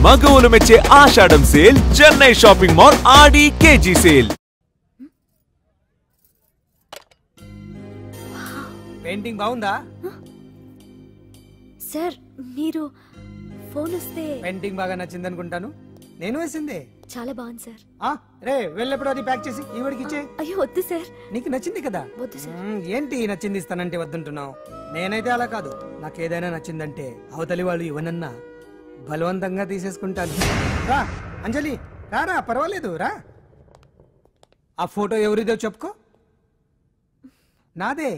మగవులు మెచ్చే ఆషాఢం sale Chennai shopping mall ఆడి KG sale. Painting బాగుందా sir? మీరు ఫోన్ వస్తే పెయింటింగ్ బాగా నచ్చింది అనుకుంటాను. నేను వేసిందే. చాలా బాగుంది సార్. రే వెళ్ళేప్పుడు అది ప్యాక్ చేసి ఈవిడికి ఇచ్చే. అయ్యో వద్దు సార్. నీకు నచ్చింది కదా. వద్దు సార్. ఏంటి నచ్చింది ఇస్తానంటే వద్దుంటున్నావు? నేనైతే అలా కాదు. నాకు ఏదైనా నచ్చిందంటే అవతలి వాళ్ళు ఇవ్వనన్నా బలవంతంగా తీసేసుకుంటాను. రా అంజలి రారా, పర్వాలేదు రా. ఆ ఫోటో ఎవరిదో చెప్పుకో. నాదే.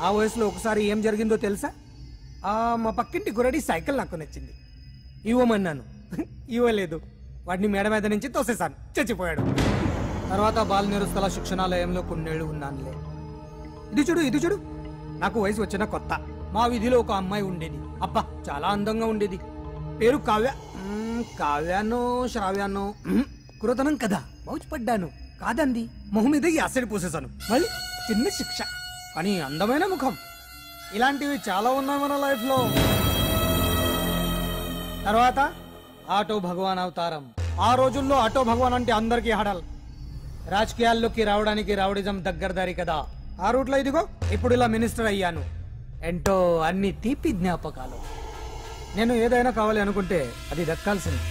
ఆ వయసులో ఒకసారి ఏం జరిగిందో తెలుసా? మా పక్కింటి గురడి సైకిల్ నాకు నచ్చింది, ఇవ్వమన్నాను, ఇవ్వలేదు. వాడిని మేడ మీద నుంచి తోసేశాను, చచ్చిపోయాడు. తర్వాత బాల నిరుస్తల శిక్షణాలయంలో కొన్నేళ్లు ఉన్నానులే. ఇది చూడు, నాకు వయసు వచ్చిన కొత్త మా వీధిలో ఒక అమ్మాయి ఉండేది. అబ్బా చాలా అందంగా ఉండేది. పేరు కావ్య. కావ్యానో శ్రావ్యానో కురతనం కదా. మౌచిపడ్డాను. కాదండి, మొహం మీద యాసిడ్ పోసేశాను. మళ్ళీ చిన్న శిక్ష, కానీ అందమైన ముఖం. ఇలాంటివి చాలా ఉన్నాయి మన లైఫ్ లో. తర్వాత ఆటో భగవాన్ అవతారం. ఆ రోజుల్లో ఆటో భగవాన్ అంటే అందరికీ హడల్. రాజకీయాల్లోకి రావడానికి రౌడిజం దగ్గరదారి కదా. ఆ రూట్లో ఇదిగో ఇప్పుడు ఇలా మినిస్టర్ అయ్యాను. ఏంటో అన్ని తీపి జ్ఞాపకాలు. నేను ఏదైనా కావాలి అనుకుంటే అది దక్కాల్సింది.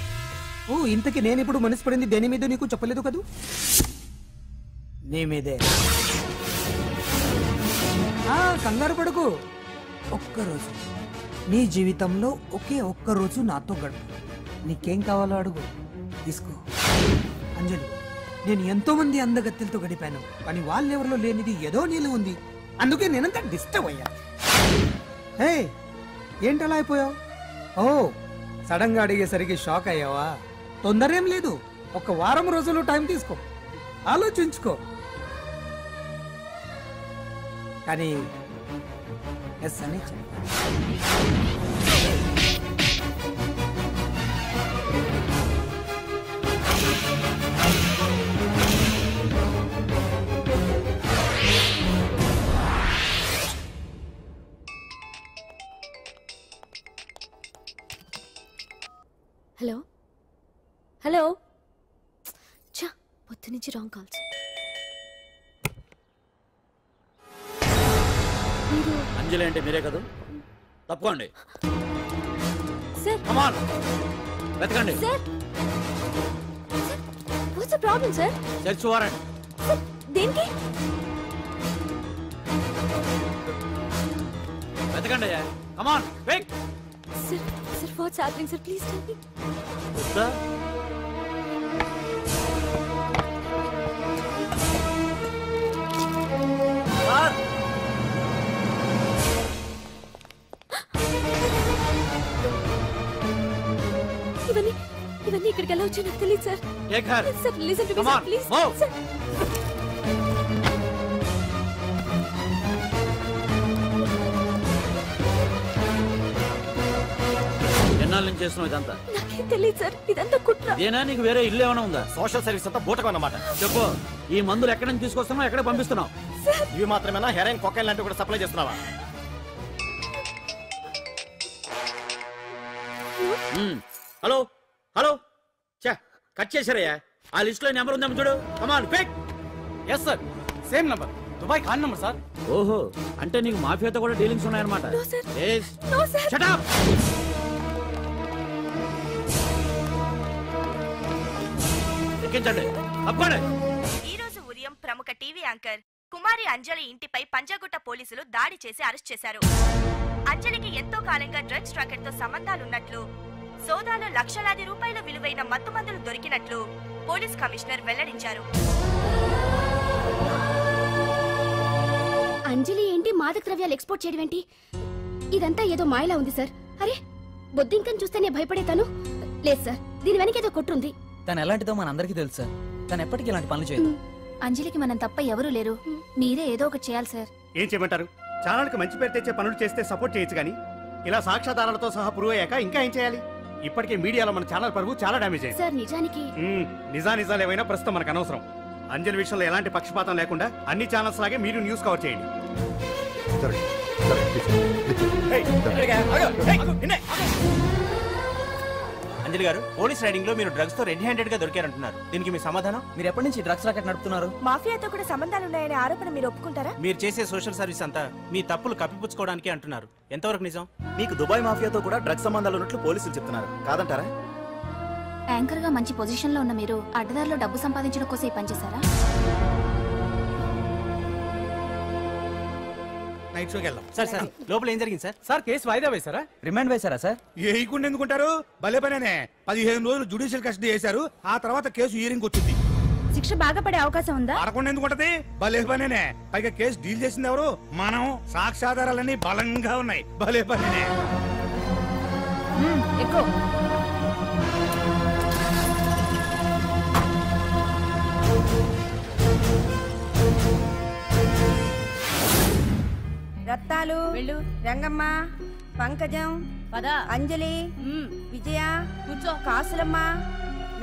ఇంతకీ నేను ఇప్పుడు మనసు పడింది దేని మీద నీకు చెప్పలేదు కదూ? నీ మీదే. కంగారు పడుకు. ఒక్కరోజు నీ జీవితంలో ఒకే ఒక్కరోజు నాతో గడుపు. నీకేం కావాలో అడుగు, తీసుకో. అంజలి, నేను ఎంతో మంది అందగత్తెలతో గడిపాను, కానీ వాళ్ళెవరిలో లేనిది ఏదో నీళ్ళు ఉంది. అందుకే నేనంతా డిస్టర్బ్ అయ్యా. హే, ఏంటలా అయిపోయావు? సడన్ గా అడిగేసరికి షాక్ అయ్యావా? తొందర ఏం లేదు, ఒక వారం రోజులు టైం తీసుకో, ఆలోచించుకో. కానీ ఎస్ అని హలో హలో. చా, పొద్దు నుంచి రాంగ్ కాల్స్. అంజలి అంటే మీరే కదా? తప్పుకోండి సార్. కమాన్ వెతకండి sir. What's the problem sir? Search warrant. దేనికి? వెతకండి. Come on quick. Sir sir, what's happening sir? Please tell me. Sir ఇవన్నీ ఇక్కడికి ఎలా వచ్చాయో నాకు తెలియదు sir. Sir listen to me sir, please sir. ఎన్నాళ్ళ నుంచి చేస్తున్నావు ఇదంతా? నాకేం తెలియదు సార్, ఇదంతా కుట్ర. ఇదేనా నీకు వేరే ఇల్లు ఏమైనా ఉందా? సోషల్ సర్వీస్ అంతా బూటకం అన్నమాట. చెప్పు, ఈ మందులు ఎక్కడి నుంచి తీసుకొస్తున్నావు, ఎక్కడ పంపిస్తున్నావు? ఇవి మాత్రమేనా? హెరాయిన్, కొకైన్ లాంటివి కూడా సప్లై చేస్తున్నావా? హలో హలో, కట్ చేశారయ్యా. ఆ లిస్ట్ లో నెంబర్ ఉందేమో చూడు. Come on quick. Yes sir, same number, Dubai Khan number sir. ఓహో, అంటే నీకు మాఫియాతో కూడా డీలింగ్స్ ఉన్నాయన్నమాట. No sir, no sir. Shut up. ఎక్కించండి, అబ్బాయి. ఈ రోజు ఉదయం ప్రముఖ టీవీ యాంకర్ కుమారి అంజలి ఇంటిపై పంజాగుట్ట పోలీసులు దాడి చేసి అరెస్ట్ చేశారు. అంజలికి ఎంతో కాలంగా డ్రగ్స్ రాకెట్ తో సంబంధాలున్నట్లు, సోదాలో లక్షలాది రూపాయల విలువైన మత్తుమందులు దొరికినట్లు పోలీస్ కమిషనర్ వెల్లడించారు. అంజలి ఏంటి మాదక ద్రవ్యాలు ఎక్స్పోర్ట్ చేయడం ఏంటి? ఇదంతా ఏదో మాయలా ఉంది సార్. అరే, బొద్దింకని చూస్తేనే భయపడేతాను. లేదు సార్, దీని వెనక ఏదో కొట్టుంది. తను ఎలాంటిదో మనందరికీ తెలుసు సార్. తను ఎప్పటికీ ఇలాంటి పనులు చేయదు. అంజలికి మనం తప్ప ఎవరూ లేరు. మీరే ఏదో ఒకటి చేయాలి సార్. ఏం చేయమంటారు? ఛానల్కి మంచి పేరు తెచ్చే పనులు చేస్తే సపోర్ట్ చేయొచ్చు, కానీ ఇలా సాక్ష్యాధారాలతో సహా ప్రూవ్ అయ్యాక ఇంకా ఏం చేయాలి? ఇప్పటికే మీడియాలో మన ఛానల్ పరువు చాలా డ్యామేజ్ అయింది సార్. నిజానికి నిజాలు ఏమైనా ప్రస్తుతం మనకు అనవసరం. అంజలి విషయంలో ఎలాంటి పక్షపాతం లేకుండా అన్ని ఛానల్స్ లాగే మీరు న్యూస్ కవర్ చేయండి. అంజలి గారు, పోలీస్ రైడింగ్ లో మీరు డ్రగ్స్ తో రెడ్ హ్యాండెడ్ గా దొరికారంటున్నారు. దీనికి మీ సమాధానం? మీరు ఎప్పటి నుంచి డ్రగ్స్ రాకెట్ నడుపుతున్నారు? మాఫియాతో కూడా సంబంధాలున్నాయనే ఆరోపణ మీరు ఒప్పుకుంటారా? మీరు చేసే సోషల్ సర్వీస్ అంతా మీ తప్పులు కప్పిపుచ్చుకోవడానికి అంటున్నారు. ఎంతవరకు నిజం? మీకు దుబాయ్ మాఫియాతో కూడా డ్రగ్స్ సంబంధాలు ఉన్నట్లు పోలీసులు చెప్తున్నారు, కాదంటారా? యాంకర్ గా మంచి పొజిషన్ లో ఉన్న మీరు అడ్డదారిలో డబ్బు సంపాదించడం కోసం ఈ పనిచేశారా? నైట్ షోకి వెళ్దాం. సార్ సార్ లోపల ఏం జరిగింది సార్? సార్ కేసు వాయిదా వేశారా? రిమాండ్ వేశారా సార్? ఏయకుండా ఎందుకుంటారు? భలే పనేనే. 15 రోజులు జుడిషియల్ కస్టడీ చేశారు. ఆ తర్వాత కేసు హియరింగ్ వచ్చింది. శిక్ష బాగా పడే అవకాశం ఉందా? ఆడకుండా ఎందుకుంటది? భలే పనేనే. పైగా కేసు డీల్ చేసింది ఎవరు? మనం. సాక్ష్యాధారాలన్నీ బలంగా ఉన్నాయి. భలే పనేనే. ఎక్కువ రత్నాలు, రంగమ్మ, పంకజం, అంజలి, విజయ, కూర్చో, కాసులమ్మ,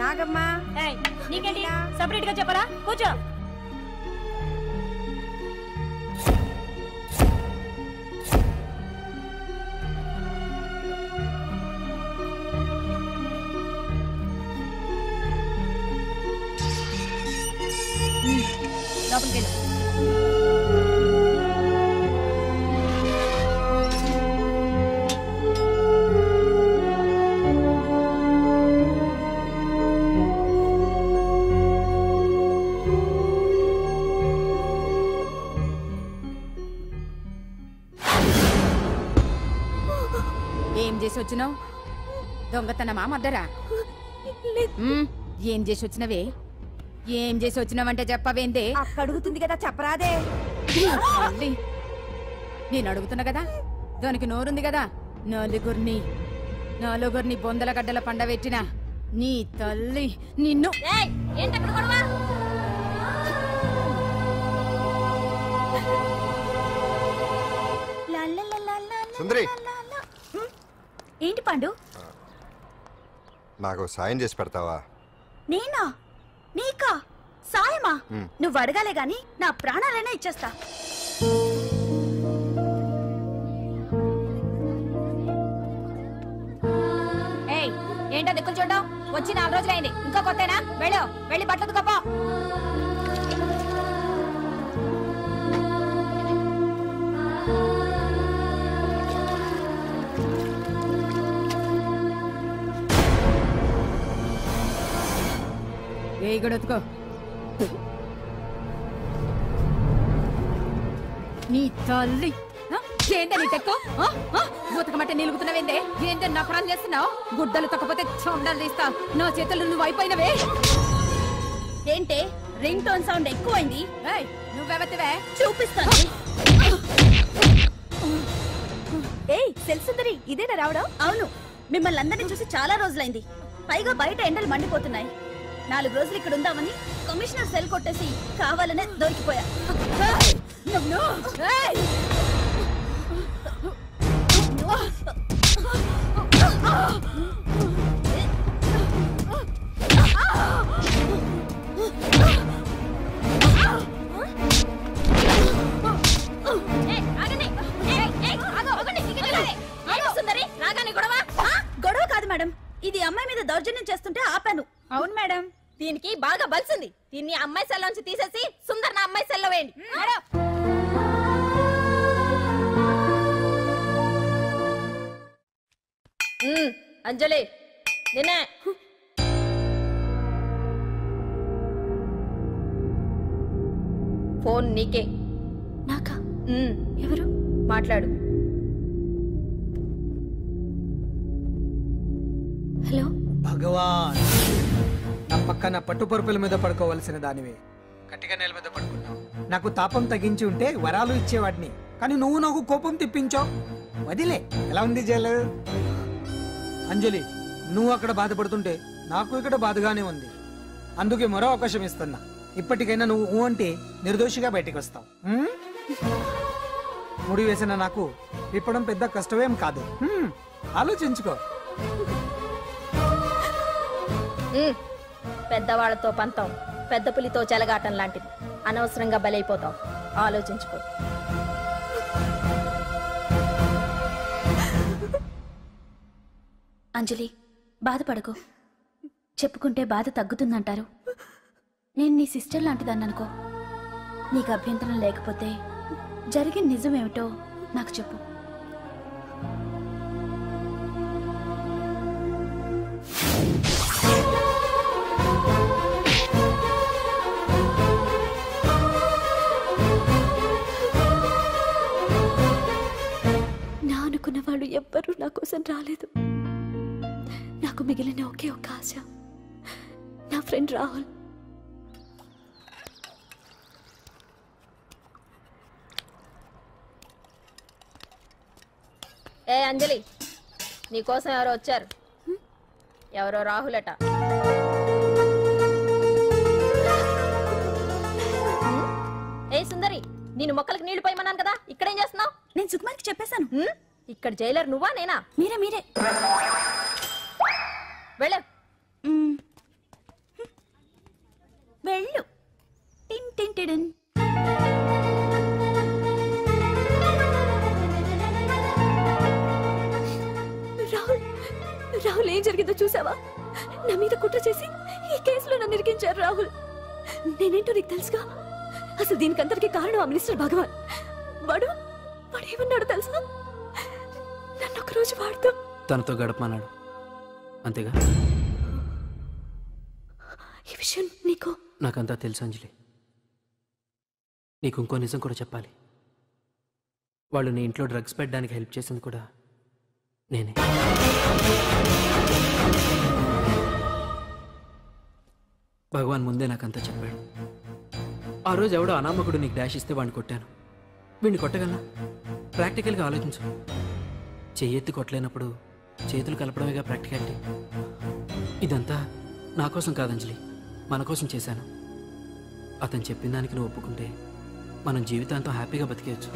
నాగమ్మ. నీకేంటి సపరేట్ గా చెప్పరా? కూర్చో. లోపలికి వెళ్ళు. ఏం చేసి వచ్చినావు? దొంగతనమా మద్దరా? ఏం చేసి వచ్చినవే? ఏం చేసి వచ్చినావంటే చెప్పవేందే? అడుగుతుంది కదా, చెప్పరాదే. నేను అడుగుతున్నా కదా, దానికి నోరుంది కదా. నలుగురిని బొందల గడ్డల పండబెట్టిన నీ తల్లి నిన్ను. సుందరి, ఏంటి పండు? నాకు సాయం చేసి పెడతావా? నేనా? నీకా సాయమా? నువ్వు అడగాలే గాని నా ప్రాణాలైనా ఇచ్చేస్తా. ఏంటో దిక్కులు చూడడం? వచ్చి 4 రోజులైంది, ఇంకా కొత్తేనా? వెళ్ళి బట్టలు కప్ప. గొడవతుకో. నీ తల్లి ఏంటే నీ తెక్కు? ఉతకమంటే నిలుగుతున్నావేందే? ఏంటే నఫరాలు చేస్తున్నావు? గుడ్డలు తొక్కపోతే చొండలు తీస్తా. నా చేతులు నువ్వు అయిపోయినవే. ఏంటే రింగ్ టోన్ సౌండ్ ఎక్కువైంది? నువ్వెవతివే? చూపిస్తాను. ఏయ్ సెల్సుందరి, ఇదేనా రావడం? అవును, మిమ్మల్ని అందరినీ చూసి చాలా రోజులైంది. పైగా బయట ఎండలు మండిపోతున్నాయి. 4 రోజులు ఇక్కడ ఉందామని కమిషనర్ సెల్ కొట్టేసి కావాలనే దొరికిపోయా. గొడవ కాదు మేడం, ఇది అమ్మాయి మీద దౌర్జన్యం చేస్తుంటే ఆపాను. అవును మేడం, దీనికి బాగా బలిసింది. దీన్ని అమ్మాయి సెల్ నుంచి తీసేసి సుందర్ నా అమ్మాయి సెల్లో వేయండి. అంజలి, నిన్నే. ఫోన్ నీకే. నాకా? ఎవరు? మాట్లాడు. హలో. భగవాన్, నా పక్కన పట్టుపరుపుల మీద పడుకోవలసిన దానివే గట్టిగా నేల మీద పడుకున్నావు. నాకు తాపం తగ్గించి ఉంటే వరాలు ఇచ్చేవాడిని, కానీ నువ్వు నాకు కోపం తెప్పించావు. వదిలే. ఎలా ఉంది జైలు? అంజలి, నువ్వు అక్కడ బాధపడుతుంటే నాకు ఇక్కడ బాధగానే ఉంది. అందుకే మరో అవకాశం ఇస్తున్నా. ఇప్పటికైనా నువ్వు అంటే నిర్దోషిగా బయటికి వస్తావు. ముడి వేసిన నాకు విప్పడం పెద్ద కష్టమేం కాదు. ఆలోచించుకో. పెద్దవాళ్లతో పంతం పెద్ద పులితో చెలగాటం లాంటిది. అనవసరంగా బలైపోతావు. ఆలోచించుకో. అంజలి, బాధపడకు, చెప్పుకుంటే బాధ తగ్గుతుందంటారు. నేను నీ సిస్టర్ లాంటిదాన్ని అనుకో. నీకు అభ్యంతరం లేకపోతే జరిగిన నిజమేమిటో నాకు చెప్పు. నా అనుకున్న వాళ్ళు ఎవ్వరూ నా కోసం రాలేదు. నాకు మిగిలిన ఒకే ఒక్క ఆశ నా ఫ్రెండ్ రాహుల్. ఏ అంజలి, నీకోసం ఎవరో వచ్చారు. ఎవరో రాహుల్ అట. ఏ సుందరి, నేను మొక్కలకు నీళ్లు పోయమన్నాను కదా, ఇక్కడేం చేస్తున్నావు? నేను సుకుమార్కి చెప్పేశాను. ఇక్కడ జైలర్ నువ్వా నేనా? మీరే వెళ్ళ వెళ్ళు. టిన్ టిన్ టిడిన్. రాహుల్ ఏం జరిగిందో చూసావా? నా మీద కుట్ర చేసి ఈ కేసులో నన్ను ఇరికించారు రాహుల్. నేనేంటో నీకు తెలుసుగా. అసలు దీనికంతటికి కారణం ఆ మినిస్టర్ భగవాన్. వాడు ఏమన్నాడు తెలుసా? నన్ను ఒకరోజు వాడుతూ తనతో గడపమన్నాడు, అంతేగా? ఈ విషయం నీకు నాకంతా తెలుసు అంజలి. నీకు ఇంకో నిజం కూడా చెప్పాలి. వాళ్ళు నీ ఇంట్లో డ్రగ్స్ పెట్టడానికి హెల్ప్ చేసింది కూడా నేనే. భగవాన్ ముందే నాకంతా చెప్పాడు. ఆ రోజు ఎవడో అనామకుడు నీకు డాష్ ఇస్తే వాడిని కొట్టాను. వీడిని కొట్టగలనా? ప్రాక్టికల్గా ఆలోచించు. చెయ్యెత్తి కొట్టలేనప్పుడు చేతులు కలపడమేగా ప్రాక్టికాలిటీ. ఇదంతా నా కోసం కాదంజలి, మన కోసం చేశాను. అతను చెప్పిన దానికి నువ్వు ఒప్పుకుంటే మనం జీవితాంతం హ్యాపీగా బతికేయచ్చు.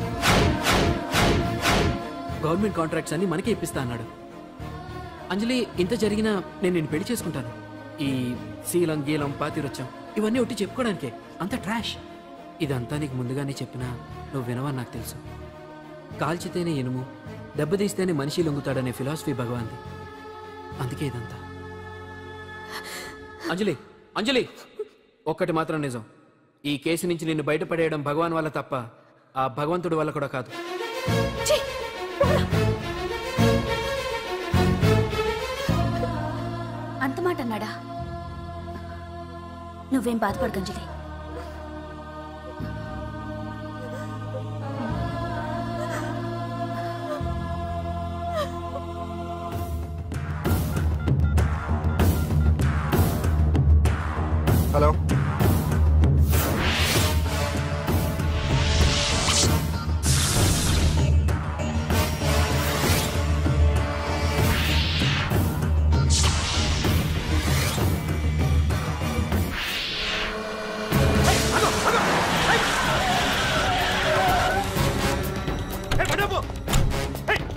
గవర్నమెంట్ కాంట్రాక్ట్స్ అన్ని మనకే ఇప్పిస్తా అన్నాడు. అంజలి, ఇంత జరిగినా నేను నిన్ను పెళ్లి చేసుకుంటాను. ఈ శీలం గీలం పాతిరొచ్చాం ఇవన్నీ ఒట్టి చెప్పుకోవడానికే. అంత ట్రాష్. ఇదంతా నీకు ముందుగానే చెప్పినా నువ్వు వినవని నాకు తెలుసు. కాల్చితేనే ఇనుము, దెబ్బతీస్తేనే మనిషి లొంగుతాడనే ఫిలాసఫీ భగవాన్ది. అందుకే ఇదంతా. అంజలి, ఒక్కటి మాత్రం నిజం. ఈ కేసు నుంచి నిన్ను బయటపడేయడం భగవాన్ వల్ల తప్ప ఆ భగవంతుడి వల్ల కూడా కాదు. అంత మాట అన్నాడా? నువ్వేం బాధపడకంజలి. హలో,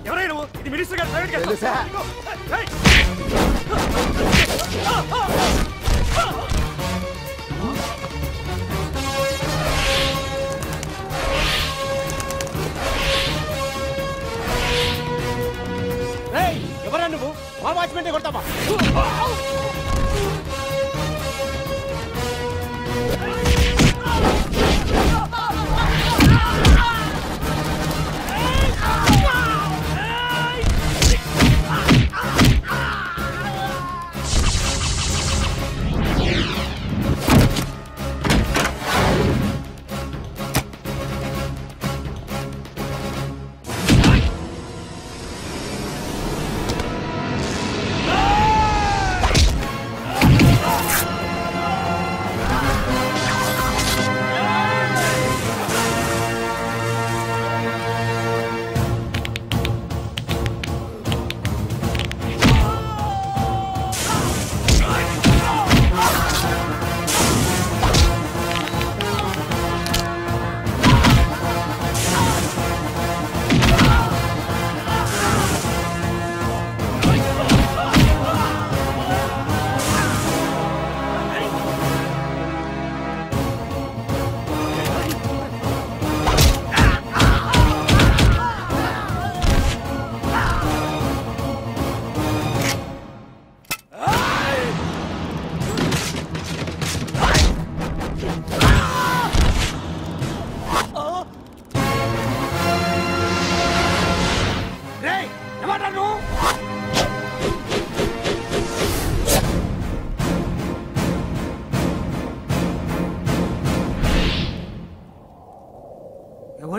ఎవరైనా ఇది మినిస్టర్ గారు ప్రైవేట్ తెలుసా?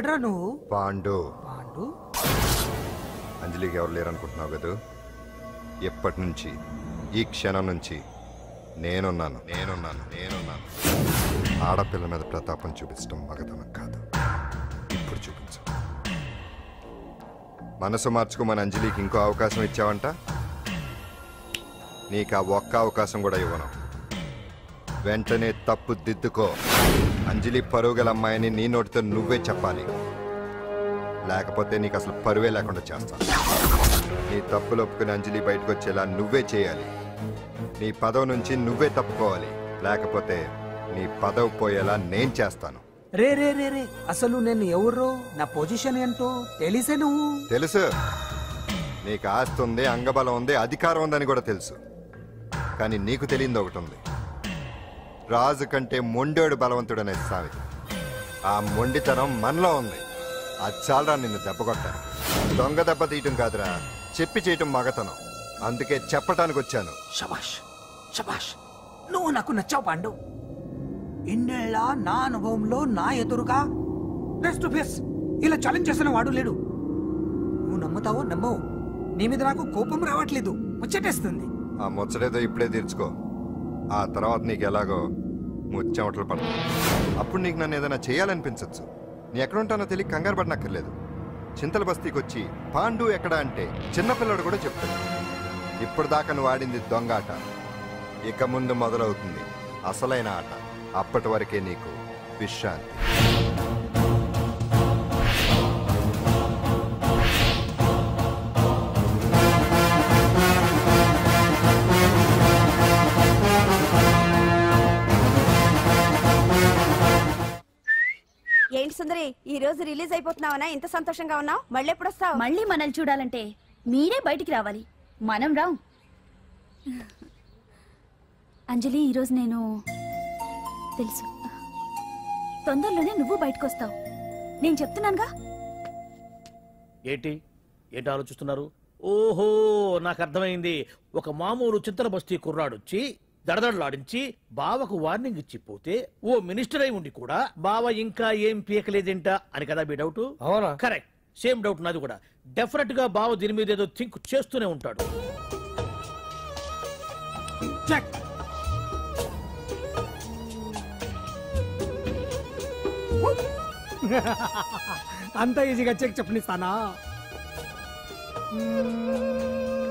ఎవడ్రా నువ్వు? పాండు. పాండు? అంజలికి ఎవరు లేరనుకుంటున్నావు కదా? ఎప్పటి నుంచి, ఈ క్షణం నుంచి నేనున్నాను. ఆడపిల్ల మీద ప్రతాపం చూపించడం మగతనం కాదు. ఇప్పుడు చూపించు. మనసు మార్చుకోమని అంజలికి ఇంకో అవకాశం ఇచ్చావంట. నీకు ఆ ఒక్క అవకాశం కూడా ఇవ్వను. వెంటనే తప్పు దిద్దుకో. అంజలి పరువుగల అమ్మాయిని నీ నోటితో నువ్వే చెప్పాలి, లేకపోతే నీకు అసలు పరువే లేకుండా చేస్తాను. నీ తప్పులు ఒప్పుకుని అంజలి బయటకు వచ్చేలా నువ్వే చేయాలి. నీ పదవి నుంచి నువ్వే తప్పుకోవాలి, లేకపోతే నీ పదవి పోయేలా నేను చేస్తాను. రే రే రే రే అసలు నేను ఎవరో, నా పొజిషన్ ఏంటో తెలిసే నువ్వు? తెలుసు. నీకు ఆస్తి ఉంది, అంగబలం ఉంది, అధికారం ఉందని కూడా తెలుసు. కానీ నీకు తెలియంది ఒకటి ఉంది. రాజు కంటే మొండోడు బలవంతుడనే సామెత. ఆ మొండితనం మనలో ఉంది. అది చాలరా నిన్ను దెబ్బ కొట్టాను. దొంగ దెబ్బ తీయటం కాదురా, చెప్పి చేయటం మగతనం. అందుకే చెప్పటానికి వచ్చాను. శబాష్ శబాష్, నువ్వు నాకు నచ్చావు పాండు. ఇన్నేళ్ళ నా అనుభవంలో నా ఎదురుగా ఫేస్ టు ఫేస్ ఇలా ఛాలెంజ్ చేసిన వాడు లేడు. నువ్వు నమ్ముతావో నమ్మవు, నీ మీద నాకు కోపం రావట్లేదు, ముచ్చటేస్తుంది. ఆ ముచ్చటేదో ఇప్పుడే తీర్చుకో. ఆ తర్వాత నీకు ఎలాగో ముచ్చెమటలు పడతాయి. అప్పుడు నీకు నన్ను ఏదైనా చేయాలనిపించచ్చు. నీ ఎక్కడుంటానో తెలియ కంగారు పడనక్కర్లేదు. చింతల బస్తీకి వచ్చి పాండు ఎక్కడ అంటే చిన్నపిల్లడు కూడా చెప్తాడు. ఇప్పుడు దాకా నువ్వు ఆడింది దొంగ ఆట. ఇక ముందు మొదలవుతుంది అసలైన ఆట. అప్పటి వరకే నీకు విశ్రాంతి. ఏంటి సుందరి, ఈ రోజు రిలీజ్ అయిపోతున్నావనా? ఇంత సంతోషంగా ఉన్నావు? మళ్ళీ ఎప్పుడు వస్తావు? మళ్ళీ మనల్ని చూడాలంటే మీరే బయటికి రావాలి, మనం రాం. అంజలి, ఈరోజు నేను తెలుసు, తొందరలోనే నువ్వు బయటకు వస్తావు, నేను చెప్తున్నానుగా. ఏంటి ఏంటి ఆలోచిస్తున్నారు? ఓహో, నాకు అర్థమైంది. ఒక మామూలు చింతల బస్తీ కుర్రాడొచ్చి దడదడలాడించి బావకు వార్నింగ్ ఇచ్చిపోతే ఓ మినిస్టర్ అయి ఉండి కూడా బావ ఇంకా ఏం పీకలేదేంట అని కదా మీ డౌట్? అవునా? కరెక్ట్, సేమ్ డౌట్ నాది కూడా. డెఫినెట్ గా బావ దీని మీద ఏదో థింక్ చేస్తూనే ఉంటాడు. అంత ఈజీగా చెక్ చెప్పనిస్తానా?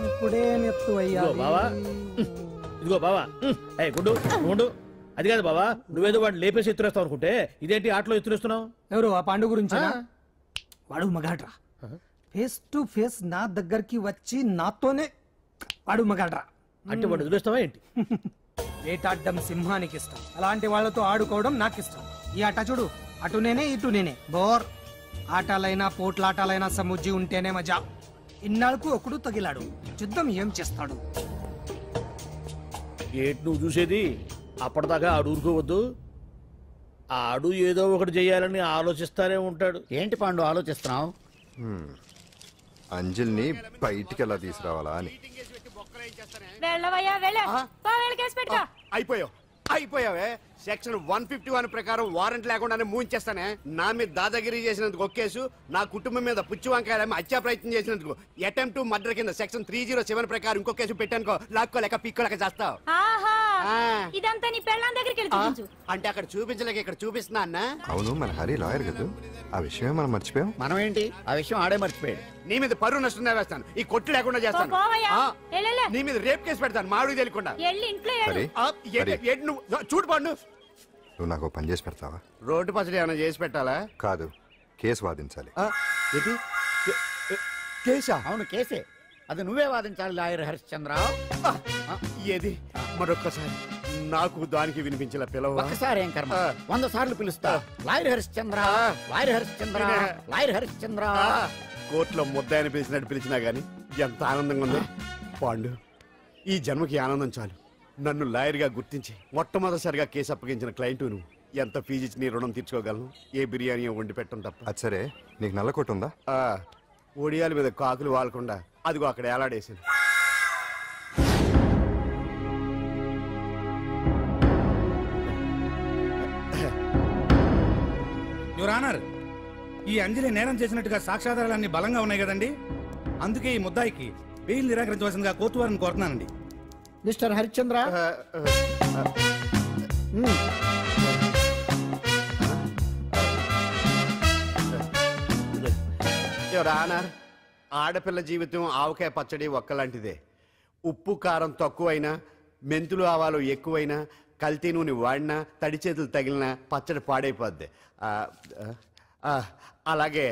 ఇప్పుడే నెత్తు అయ్యా బావా. ఇదిగో బావా, గుడ్డు ఉండు. అది కాదు బావా, నువ్వేదో వాడిని లేపేసి ఎత్తురేస్తావు అనుకుంటే ఇదేంటి ఆటలో ఎత్తురేస్తున్నావు? ఎవరు? ఆ పాండు గురించి. వాడు మగాడ్రా, ఫేస్ టు ఫేస్ నా దగ్గరికి వచ్చి నాతోనే. వాడు మగాడ్రా అంటే వాడు వదిలేస్తావా ఏంటి? వేటాడ్డం సింహానికి ఇష్టం, అలాంటి వాళ్ళతో ఆడుకోవడం నాకు ఇష్టం. ఈ ఆట చూడు, అటు నేనే ఇటు నేనే. బోర్. ఆటలైనా పోట్లాటాలైనా సముజ్జి ఉంటేనే మజా. ఇన్నాళ్ళకు ఒకడు తగిలాడు, యుద్ధం ఏం చేస్తాడు? ఏంటి నువ్వు చూసేది? అప్పటిదాకా ఆడు ఊరుకోవద్దు. ఆడు ఏదో ఒకటి చెయ్యాలని ఆలోచిస్తానే ఉంటాడు. ఏంటి పాండు ఆలోచిస్తున్నావు? అంజలిని బయటికి ఎలా తీసుకురావాలా అని. అయిపోయావే. సెక్షన్ 151 ప్రకారం వారెంట్ లేకుండానే మూయించేస్తానే. నా మీద దాదాగిరి చేసినందుకు ఒక కేసు, నా కుటుంబం మీద పుచ్చి వంకాయ హత్యా ప్రయత్నం చేసినందుకు అటెంప్ట్ టు మర్డర్ కింద సెక్షన్ 307 ప్రకారం ఇంకో కేసు పెట్టానుకో, లాక్కోలేక పిక్కోలేక చేస్తావు. ఇదంతా నీ పెళ్ళాం దగ్గరికి వెళ్ళి చూపించు. అంటే అక్కడ చూపించలేక ఇక్కడ చూపిస్తున్నా అన్న. అవును, మన హరి లాయర్ కదా, ఆ విషయమే మనం మర్చిపోయాం. మనం ఏంటి ఆ విషయం ఆడే మర్చిపోయాడు. నీ మీద పరువు నష్టం వేస్తాను, ఈ కొట్టు లేకుండా చేస్తాను. నీ మీద రేప్ కేసు పెడతాను మాడు తెలియకుండా. చూడు పండు, నువ్వు నాకు పని చేసి పెడతావా? రోడ్డు పచ్చడి ఏమైనా చేసి పెట్టాలా? కాదు, కేసు వాదించాలి. కేసా? అవును కేసే, అది నువ్వే వాదించాలి లాయర్ హరిశ్చంద్ర. ఏది మరొక్కసారి నాకు దానికి వినిపించిన పిలవ. ఒక్కసారి ఏం కర్మ, 100 సార్లు పిలుస్తా. Lawyer Harishchandra, lawyer Harishchandra, lawyer Harishchandra. కోర్టులో ముద్దాయని పిలిచినట్టు పిలిచినా గానీ ఎంత ఆనందంగా ఉంది పాండు. ఈ జన్మకి ఆనందం చాలు. నన్ను లాయర్గా గుర్తించి మొట్టమొదటిసారిగా కేసు అప్పగించిన క్లయింట్ నువ్వు. ఎంత ఫీజు ఇచ్చి నీ రుణం తీర్చుకోగలను? ఏ బిర్యానీ వండి పెట్టడం తప్ప. అది సరే, నీకు నల్ల కొట్టు ఉందా? ఒడియాల మీద కాకులు వాలకుండా అదిగో అక్కడ ఏలాడేసింది. యువర్ ఆనర్, ఈ అంజలి నేరం చేసినట్టుగా సాక్ష్యాధారాలన్నీ బలంగా ఉన్నాయి కదండి. అందుకే ఈ ముద్దాయికి బెయిల్ నిరాకరించవలసిందిగా కోర్టు వారిని కోరుతున్నానండి. మిస్టర్ హరిశ్చంద్ర, యువర్ ఆనర్, ఆడపిల్ల జీవితం ఆవకాయ పచ్చడి ఒక్కలాంటిదే. ఉప్పు కారం తక్కువైనా, మెంతులు ఆవాలు ఎక్కువైనా, కల్తీ నూనె వాడినా, తడి చేతులు తగిలినా పచ్చడి పాడైపోద్ది. అలాగే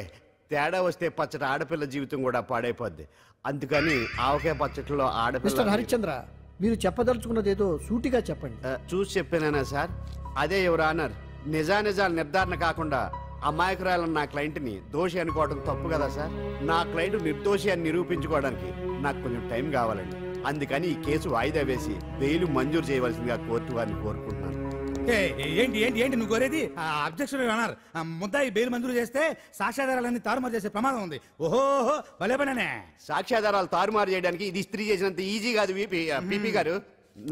తేడా వస్తే పచ్చడి ఆడపిల్ల జీవితం కూడా పాడైపోద్ది. అందుకని ఆవకాయ పచ్చడిలో ఆడపిల్ల. మిస్టర్ హరిశ్చంద్ర, మీరు చెప్పదలుచుకున్నది ఏదో సూటిగా చెప్పండి. చూసి చెప్పానా సార్? అదే యువర్ ఆనర్, నిజానిజాలు నిర్ధారణ కాకుండా అమాయకురాలను నా క్లయింట్ని దోషి అనుకోవడం తప్పు కదా సార్. నా క్లయింట్ నిర్దోషి అని నిరూపించుకోవడానికి నాకు కొంచెం టైం కావాలండి. అందుకని ఈ కేసు వాయిదా వేసి బెయిల్ మంజూరు చేయవలసిందిగా కోర్టు వారిని కోరుకుంటున్నాను. ఏంటి ఏంటి ఏంటి నువ్వు కోరేది? అబ్జెక్షన్ అన్నారు. ముద్దాయి బెయిల్ మంజూరు చేస్తే సాక్ష్యాధారాలన్నీ తారుమారు చేసే ప్రమాదం ఉంది. ఓహో భలే పనే. సాక్ష్యాధారాలు తారుమారు చేయడానికి ఇది ఇస్త్రీ చేసినంత ఈజీ కాదు పీపీ గారు.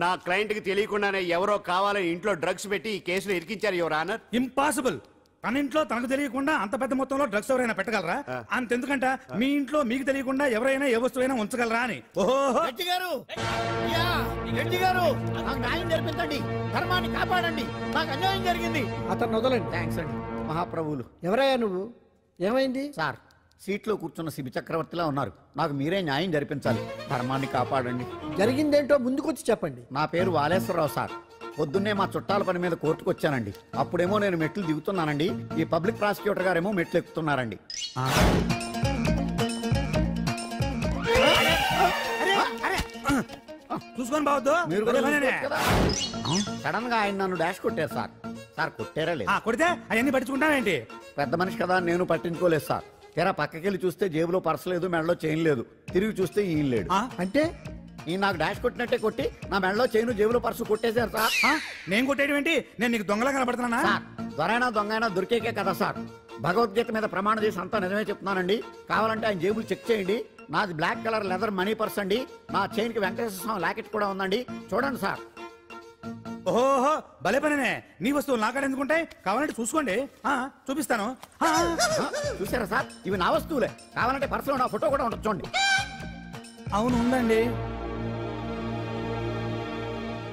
నా క్లయింట్ కి తెలియకుండానే ఎవరో కావాలని ఇంట్లో డ్రగ్స్ పెట్టి ఈ కేసులో ఇరికించారు యువర్ ఆనర్. ఇంపాసిబుల్. తన ఇంట్లో తనకు తెలియకుండా అంత పెద్ద మొత్తంలో డ్రగ్స్ ఎవరైనా పెట్టగలరా? అంతెందుకంట మీ ఇంట్లో మీకు తెలియకుండా ఎవరైనా ఏ వస్తువైనా ఉంచగలరా అని. ఓహో నాకు న్యాయం జరిపించండి, ధర్మాన్ని కాపాడండి, నాకు అన్యాయం జరిగింది. అతను వదలండి. థ్యాంక్స్ అండి మహాప్రభువులు. ఎవరయ్యా నువ్వు? ఏమైంది? సార్, సీట్లో కూర్చున్న శిబి చక్రవర్తిలా ఉన్నారు. నాకు మీరే న్యాయం జరిపించాలి, ధర్మాన్ని కాపాడండి. జరిగిందేంటో ముందుకొచ్చి చెప్పండి. నా పేరు వాలేశ్వరరావు సార్. పొద్దున్నే మా చుట్టాల పని మీద కోర్టుకు వచ్చానండి. అప్పుడేమో నేను మెట్లు దిగుతున్నానండి, ఈ పబ్లిక్ ప్రాసిక్యూటర్ గారేమో మెట్లు ఎక్కుతున్నారండి. చూసుకొని బావద్దు. సడన్ గా ఆయన నన్ను డాష్ కొట్టారు సార్. సార్ కొట్టారా లేదు? కొడితే అవన్నీ పట్టించుకుంటావేంటి? పెద్ద మనిషి కదా నేను పట్టించుకోలేదు సార్. తెరా పక్కకెళ్ళి చూస్తే జేబులో పర్స్ లేదు, మెడలో చైన్ లేదు. తిరిగి చూస్తే ఈయన లేడు. అంటే ఈ నాకు డాష్ కొట్టినట్టే కొట్టి నా మెడలో చైన్ జేబులో పర్సు కొట్టేశారు సార్. నేను కొట్టేయడం ఏంటి? నేను నీకు దొంగలా కనబడుతున్నా? దొరైనా దొంగైనా దొరికేకే కదా సార్. భగవద్గీత మీద ప్రమాణం చేసి అంతా నిజమే చెప్తున్నానండి. కావాలంటే ఆయన జేబులు చెక్ చేయండి. నాది black colour leather money purse అండి. నా చైన్ కి వెంకటేశ్వర స్వామి లాకెట్ కూడా ఉందండి, చూడండి సార్. ఓహో భలే పనే. నీ వస్తువులు నాకాడ ఎందుకుంటాయి? కావాలంటే చూసుకోండి, చూపిస్తాను. చూసారా సార్, ఇవి నా వస్తువులే. కావాలంటే పర్సులో నా ఫోటో కూడా ఉండొచ్చు చూడండి. అవును ఉందండి.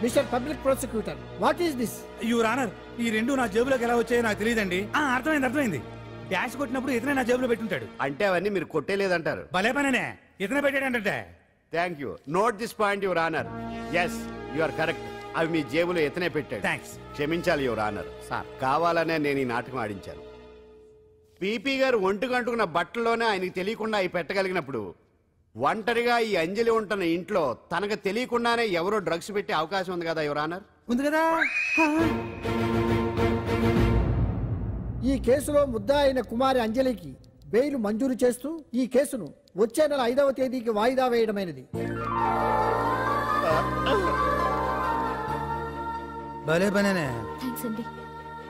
Mister public prosecutor, what is this? Your honour, ఈ రెండు నా జేబులోకి ఎలా వచ్చాయో నాకు తెలియదండి. అర్థమైంది. డాష్ కొట్టినప్పుడు ఇతనే నా జేబులో పెట్టుంటాడు. అంటే అవన్నీ మీరు కొట్టేలేదంటారు? భలే పనే, ఇతనే పెట్టాడంటే. Thank you. Note this point your honour. Yes, you are correct. అవి మీ జేబులో ఇతనే పెట్టాడు. థ్యాంక్స్. క్షమించాలి యువర్ ఆనర్. సార్, కావాలనే నేను ఈ నాటకం ఆడించాను. పీపీ గారు ఒంటికి అంటుకున్న బట్టల్లోనే ఆయనకి తెలియకుండా అవి పెట్టగలిగినప్పుడు, ఒంటరిగా ఈ అంజలి ఉంటున్న ఇంట్లో తనకు తెలియకుండానే ఎవరో డ్రగ్స్ పెట్టే అవకాశం ఉంది కదా యువర్ ఆనర్. ఉంది కదా. ఈ కేసులో ముద్దా అయిన కుమారి అంజలికి బెయిల్ మంజూరు చేస్తూ ఈ కేసును వచ్చే నెల 5వ తేదీకి వాయిదా వేయడమైనది. భలే పనే. థ్యాంక్స్ అండి.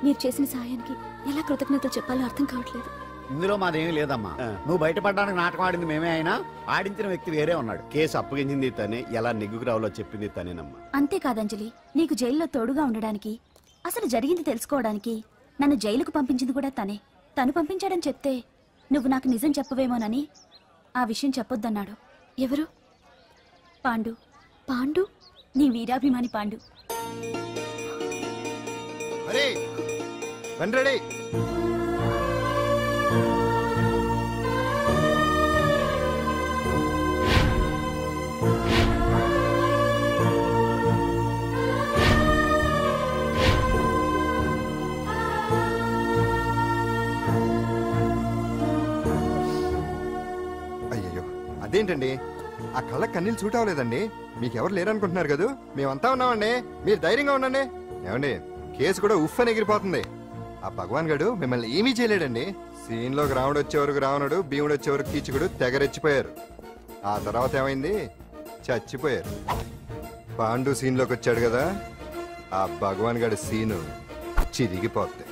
మీరు చేసిన సహాయానికి ఎలా కృతజ్ఞత చెప్పాలో అర్థం కావట్లేదు. ఇందులో మాదేమీ లేదమ్మా. నువ్వు బయటపడడానికి నాటకం ఆడింది మేమే అయినా ఆడించిన వ్యక్తి వేరే ఉన్నాడు. కేసు అప్పగించింది తనే, ఎలా నెగ్గుకు రావాలో చెప్పింది తనేనమ్మా. అంతేకాదంజలి, నీకు జైల్లో తోడుగా ఉండడానికి, అసలు జరిగింది తెలుసుకోవడానికి నన్ను జైలుకు పంపించింది కూడా తనే. తను పంపించాడని చెప్తే నువ్వు నాకు నిజం చెప్పవేమోనని ఆ విషయం చెప్పొద్దన్నాడు. ఎవరు? పాండు. పాండు, నీ వీరాభిమాని పాండు. అయ్యో, అదేంటండి ఆ కళ్ళ కన్నీళ్ళు సూట్ అవ్వలేదండి. మీకెవరు లేరనుకుంటున్నారు కదా, మేమంతా ఉన్నామండి, మీరు ధైర్యంగా ఉండండి. ఏమండి, కేసు కూడా ఉఫ్ అని ఎగిరిపోతుంది. ఆ భగవాన్ గడు మిమ్మల్ని ఏమీ చేయలేడండి. సీన్లోకి రావణుడు వచ్చే వరకు రావణుడు, భీముడు వచ్చే వరకు కీచుకుడు తెగరెచ్చిపోయారు. ఆ తర్వాత ఏమైంది? చచ్చిపోయారు. పాండు సీన్లోకి వచ్చాడు కదా, ఆ భగవాన్ గడి సీను చిరిగిపోద్ది.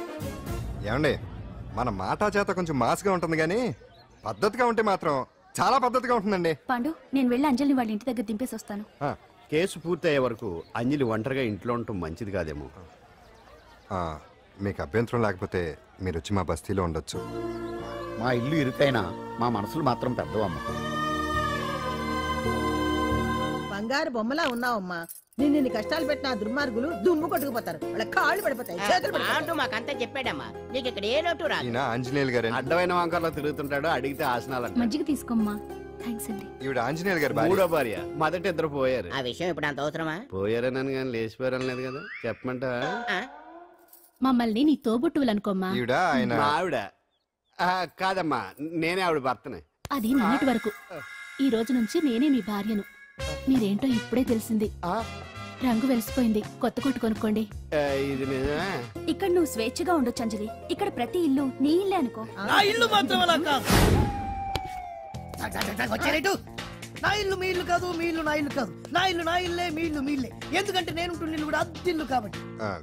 ఏమండి, మన మాటా చేత కొంచెం మాస్గా ఉంటుంది కానీ పద్ధతిగా ఉంటే మాత్రం చాలా పద్ధతిగా ఉంటుందండి. పాండు, నేను వెళ్ళి అంజలిని వాళ్ళ ఇంటి దగ్గర దింపేసి వస్తాను. కేసు పూర్తయ్యే వరకు అంజలి ఒంటరిగా ఇంట్లో ఉండటం మంచిది కాదేమో. మీకు అభ్యంతరం లేకపోతే మీరు వచ్చి మా బస్తీలో ఉండొచ్చు. మా ఇల్లు ఇరుకైనా మా మనసులు మాత్రం పెద్దవమ్మ. బంగారు బొమ్మలా ఉన్నావమ్మా. నిన్ను కష్టాలు పెట్టిన దుర్మార్గులు దుమ్ము కొట్టుకుపోతారు. వాళ్ళ కాళ్ళు పడిపోతాయి, చేతులు పడిపోతాయి. మాకంతా చెప్పాడమ్మా. నీకు ఇక్కడ ఏ లోటు రాదు. ఈయన ఆంజనేయులు గారు అడ్డమైన వంకర్లో తిరుగుతుంటాడు, అడిగితే ఆసనాలు మజ్జిగ తీసుకోమ్మా. థ్యాంక్స్ అండి. ఈవిడ ఆంజనేయులు గారు మూడో భార్య. మొదట ఇద్దరు పోయారు. ఆ విషయం ఇప్పుడు అంత అవసరమా? పోయారనని కానీ లేచిపోయారని లేదు కదా, చెప్పమంటా? మమ్మల్ని నీ తోబుట్టువులు అనుకోమ్మా. ఈవిడ ఆయన మా ఆవిడ కాదమ్మా, నేనే ఆవిడ భర్తనే. అది నిన్నటి వరకు. ఈ రోజు నుంచి నేనే మీ భార్యను. మీరేంటో ఇప్పుడే తెలిసింది. రంగు వెలిసిపోయింది, కొత్త కొట్టు కొనుక్కోండి. ఇది నిజమే. ఇక్కడ నువ్వు స్వేచ్ఛగా ఉండొచ్చు అంజలి. ఇక్కడ ప్రతి ఇల్లు నీ ఇల్లే అనుకో. నా ఇల్లు మాత్రం అలా కాదు. వచ్చారేటు? నా ఇల్లు మీ ఇల్లు కాదు, మీ ఇల్లు నా ఇల్లు కాదు. నా ఇల్లు నా ఇల్లే, మీ ఇల్లు మీ ఇల్లే. ఎందుకంటే నేను ఇల్లు కూడా అద్దిల్లు కాబట్టి.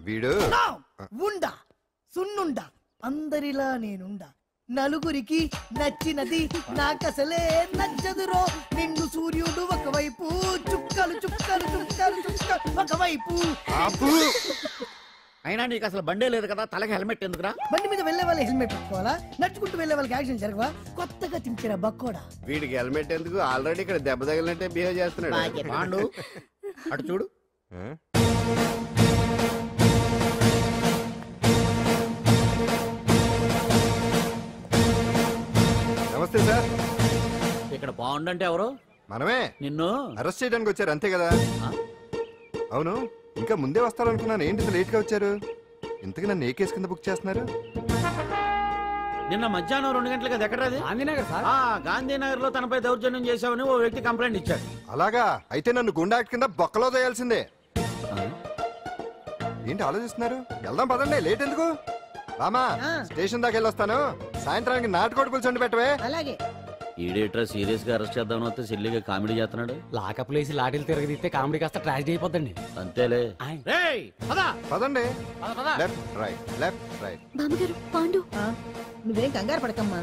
వీడు ఉండా సున్నుండా అందరిలా నేనుండా. నలుగురికి నచ్చినది నాకసలే నచ్చదురో. నిన్ను సూర్యుడు ఒకవైపు, చుక్కలు చుక్కలు చుక్కలు చుక్కలు ఒకవైపు. అయినా నీకు అసలు బండే లేదు కదా, తలకి హెల్మెట్ ఎందుకురా? బండి మీద వెళ్లే వాళ్ళు హెల్మెట్ పెట్టుకోవాలా? నడుచుకుంటూ వెళ్లే వాళ్ళకి యాక్సిడెంట్ జరగవా? కొత్తగా తింటారా బక్కోడా? వీడికి హెల్మెట్ ఎందుకు? ఆల్రెడీ ఇక్కడ దెబ్బ తగిలినట్టే బిహేవ్ చేస్తున్నాడు. పాండు అటు చూడు. నమస్తే సార్. ఇక్కడ పాండు అంటే ఎవరు? మనమే. నిన్ను అరెస్ట్ చేయడానికి వచ్చారు అంతే కదా? అవును, ఇంకా ముందే వస్తారనుకున్నాను. ఏంటి లేట్ గా వచ్చారు? ఇంతకు నన్ను ఏ కేసు కింద బుక్ చేస్తున్నారు? నిన్న మధ్యాహ్నం 2 గంటలకు అది ఎక్కడది? గాంధీనగర్ సార్. గాంధీనగర్ లో తనపై దౌర్జన్యం చేశామని ఓ వ్యక్తి కంప్లైంట్ ఇచ్చాడు. అలాగా? అయితే నన్ను గుండా యాక్ట్ కింద బొక్కలో చేయాల్సిందే. ఏంటి ఆలోచిస్తున్నారు? వెళ్దాం పదండి, లేట్ ఎందుకు? రామా, స్టేషన్ దాకా వెళ్ళొస్తాను. సాయంత్రానికి నాటుకోడి పులుసు వండి పెట్టవే. అలాగే. ఈడేట్రా సీరియస్ గా అరెస్ట్ చేద్దామని వస్తే సిల్లిగా కామెడీ చేస్తున్నాడు. లాకప్ లేసి లాఠీలు తిరగదీస్తే కామెడీ కాస్త ట్రాజడీ అయిపోద్దండి. అంతేలే. పదండి. Left right, left right. బామ్మగారు, పాండు. నువ్వేం కంగారు పడకమ్మా.